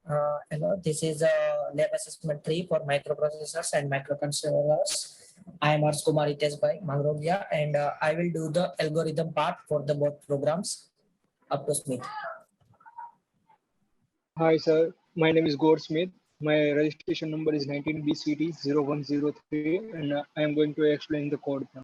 Hello, this is lab assessment 3 for microprocessors and microcontrollers. I am Ars Kumar Itesbhai Mangrogia, and I will do the algorithm part for the both programs up to Smith. Hi sir, my name is Gaur Smith. My registration number is 19BCT0103 and I am going to explain the code now.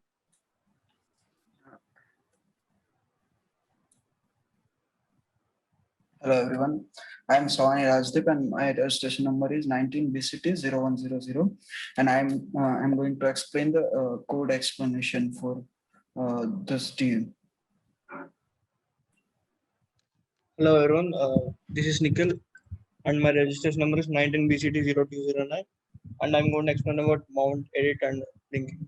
Hello everyone, I am Swani Rajdeep and my registration number is 19BCT0100 and I'm going to explain the code explanation for this deal. Hello everyone, this is Nikhil and my registration number is 19BCT0209 and I'm going to explain about mount, edit and linking.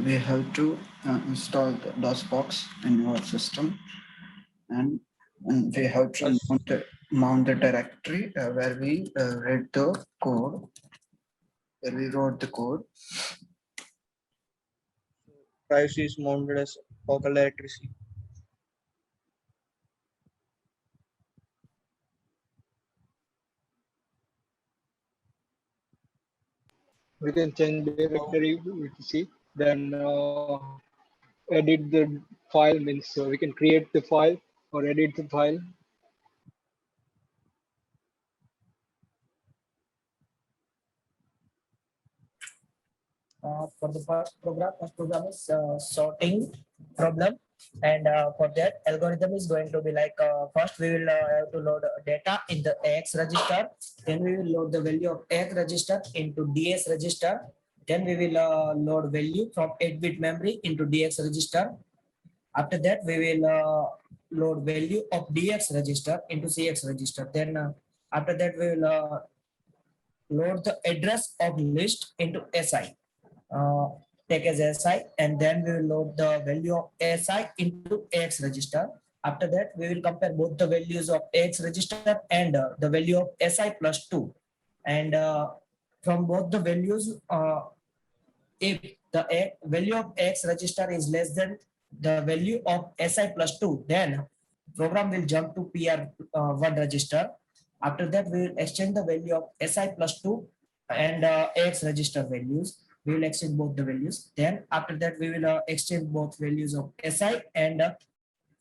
We have to install the DOSBox in your system and we have to mount the directory where we read the code, where we wrote the code. Privacy is mounted as local directory C. We can change directory with C, then edit the file means we can create the file or edit the file. For the first program is sorting problem, and for that algorithm is going to be like first we will have to load data in the AX register, then we will load the value of AX register into DS register, then we will load value from 8-bit memory into DX register. After that we will load value of DX register into CX register, then after that we will load the address of list into SI. Take as SI, and then we will load the value of SI into AX register. After that, we will compare both the values of AX register and the value of SI plus 2. And from both the values, if the value of AX register is less than the value of SI plus 2, then program will jump to PR1 register. After that, we will exchange the value of SI plus 2 and AX register values. We will exchange both the values. Then after that, we will exchange both values of SI and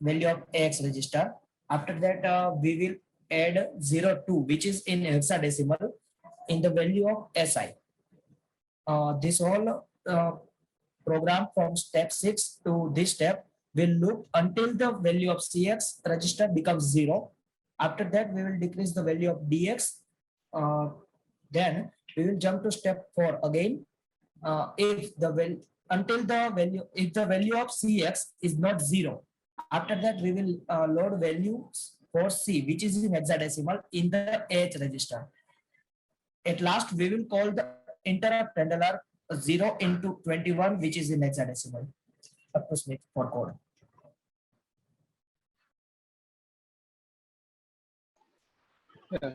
value of AX register. After that, we will add 02, which is in hexadecimal, in the value of SI. This whole program from step 6 to this step will loop until the value of CX register becomes 0. After that, we will decrease the value of DX. Then we will jump to step 4 again. If the value of CX is not 0, after that we will load values for C, which is in hexadecimal, in the AH register. At last, we will call the interrupt handler 0 into 21, which is in hexadecimal. Up to Smith for code.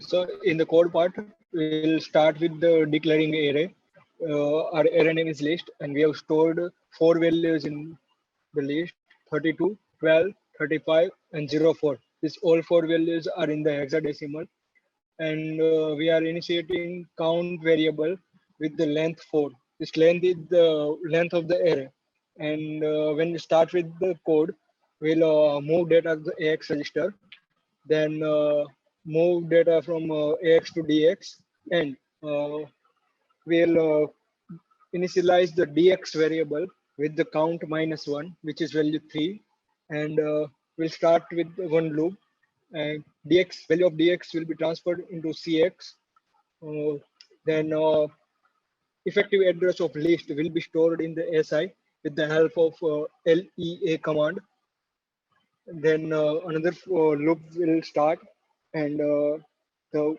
So in the code part, we'll start with the declaring array. Our array name is list, and we have stored 4 values in the list: 32, 12, 35, and 04. These all 4 values are in the hexadecimal, and we are initiating count variable with the length 4. This length is the length of the array, and when we start with the code, we'll move data to the AX register, then move data from AX to DX, and we'll initialize the DX variable with the count -1, which is value 3, and we'll start with one loop, and DX value of DX will be transferred into CX. Then effective address of list will be stored in the SI with the help of LEA command. Then another loop will start, and the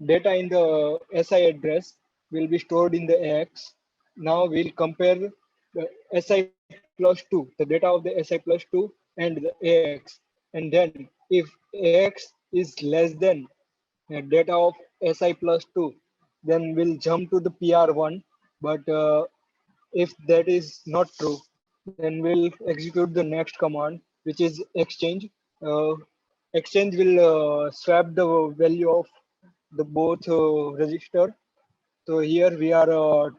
data in the SI address will be stored in the AX. Now we'll compare the SI plus 2, the data of the SI plus 2 and the AX. And then if AX is less than data of SI plus 2, then we'll jump to the PR1. But if that is not true, then we'll execute the next command, which is exchange. Uh, Exchange will swap the value of the both register. So here we are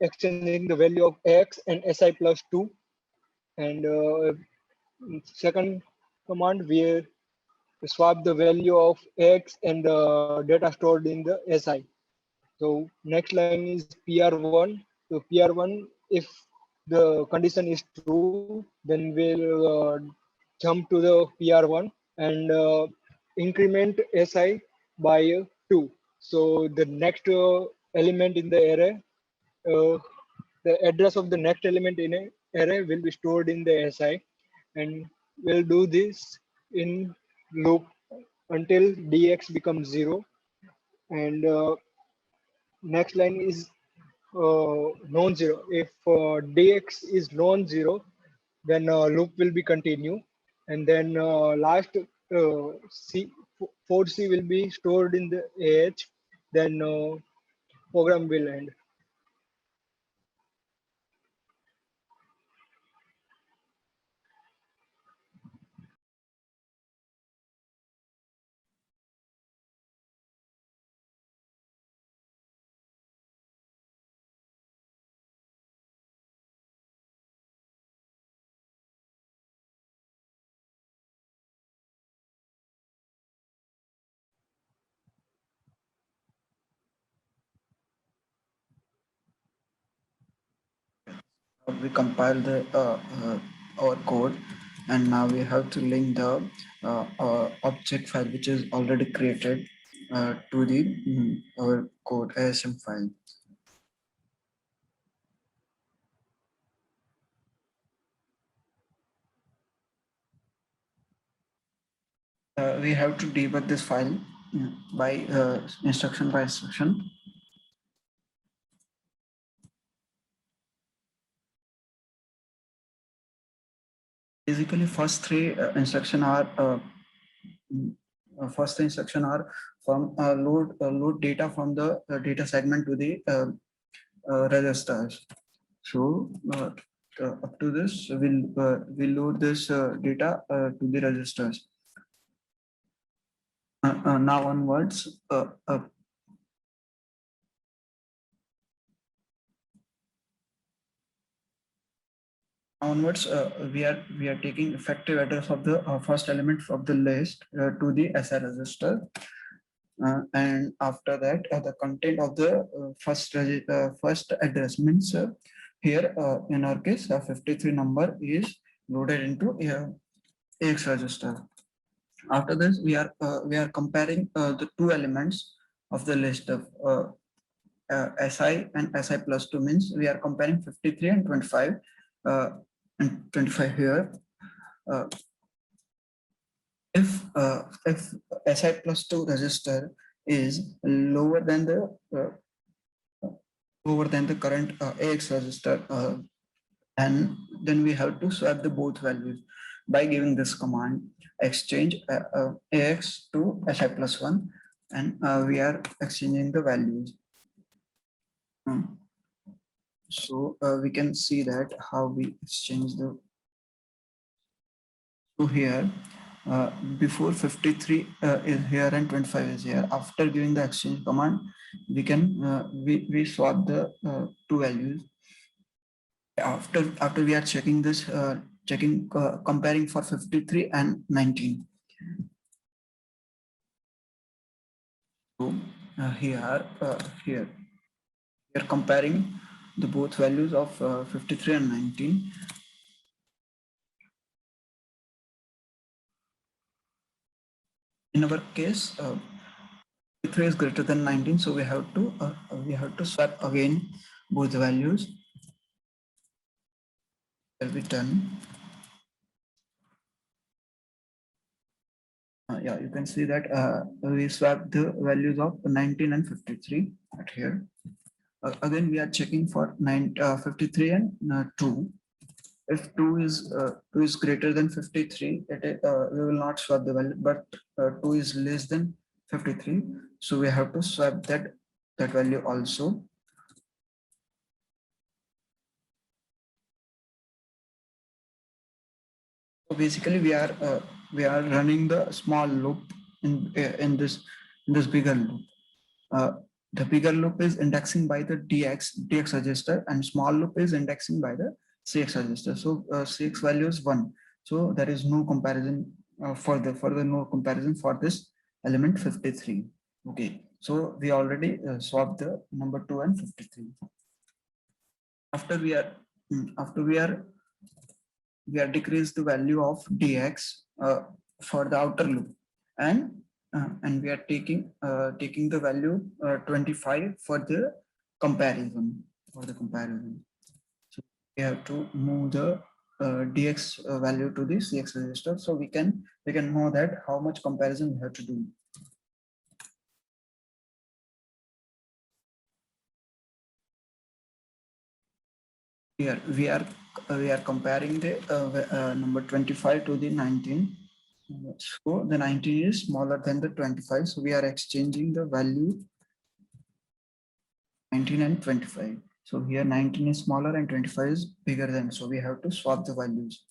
exchanging the value of X and SI plus 2. And second command, we swap the value of X and the data stored in the SI. So next line is PR1. So PR1, if the condition is true, then we'll jump to the PR1 and increment SI by 2. So the next element in the array, uh, the address of the next element in a array will be stored in the SI, and we'll do this in loop until dx becomes 0. And next line is non-zero. If dx is non-zero, then loop will be continue, and then last C 4C will be stored in the AH. Then program will end. We compile the our code, and now we have to link the object file which is already created to the our code ASM file. We have to debug this file by instruction by instruction. Basically, first three instruction are from load data from the data segment to the registers. So up to this, we'll load this data to the registers. Now onwards, we are taking effective address of the first element of the list to the SI register, and after that the content of the first address means here in our case 53 number is loaded into AX register. After this, we are comparing the two elements of the list of SI and SI plus 2, means we are comparing 53 and 25 here. If SI plus 2 register is lower than the current AX register, and then we have to swap the both values by giving this command exchange AX to SI plus 1, and we are exchanging the values. So we can see that how we exchange the. So here before 53 is here and 25 is here. After giving the exchange command, we can we swap the two values. After we are checking this comparing for 53 and 19. So here we are comparing the both values of 53 and 19. In our case, 53 is greater than 19, so we have to swap again both values. Will be done. Yeah, you can see that we swap the values of 19 and 53 at here. Again, we are checking for 53 and 2. if 2 is greater than 53, we will not swap the value, but 2 is less than 53, so we have to swap that value also. So basically we are running the small loop in this bigger loop. The bigger loop is indexing by the dx register, and small loop is indexing by the cx register. So cx value is 1, so there is no comparison further no comparison for this element 53. Okay, so we already swapped the number 2 and 53. After we are decreased the value of dx for the outer loop, and we are taking the value 25 for the comparison. So we have to move the dx value to the cx register, so we can know that how much comparison we have to do. Here we are comparing the number 25 to the 19. So the 19 is smaller than the 25. So we are exchanging the value 19 and 25. So here 19 is smaller and 25 is bigger than. So we have to swap the values.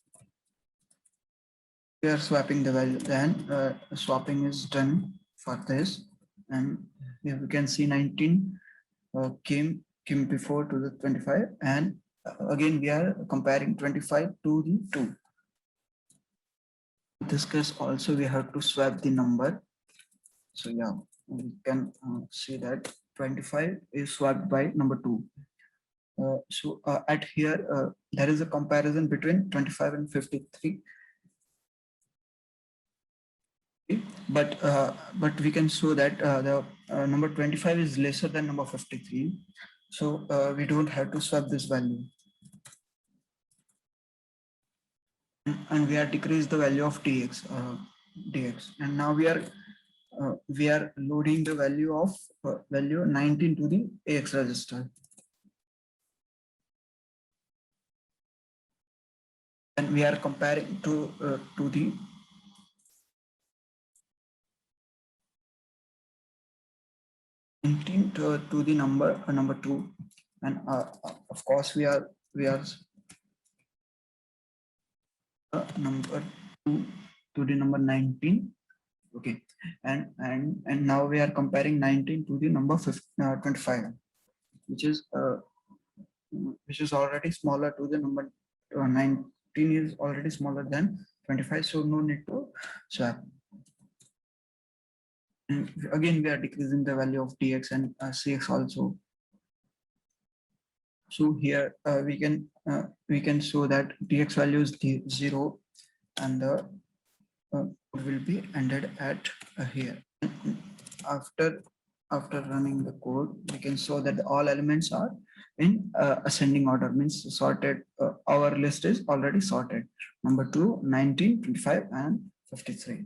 We are swapping the value. Then swapping is done for this, and here we can see 19 came before to the 25, and again we are comparing 25 to the 2. In this case also we have to swap the number. So yeah, we can see that 25 is swapped by number 2. So at here there is a comparison between 25 and 53. But we can show that the number 25 is lesser than number 53. So we don't have to swap this value. And we are decreased the value of dx, and now we are loading the value of value 19 to the AX register. And we are comparing to the to the number 2, and of course we are number 2 to the number 19. Okay, and now we are comparing 19 to the number 25, which is already smaller to the number 19 is already smaller than 25, so no need to swap. And again we are decreasing the value of dx and cx also. So here we can show that dx value is 0, and the will be ended at here. After running the code, we can show that all elements are in ascending order, means sorted. Our list is already sorted: number 2, 19, 25, and 53.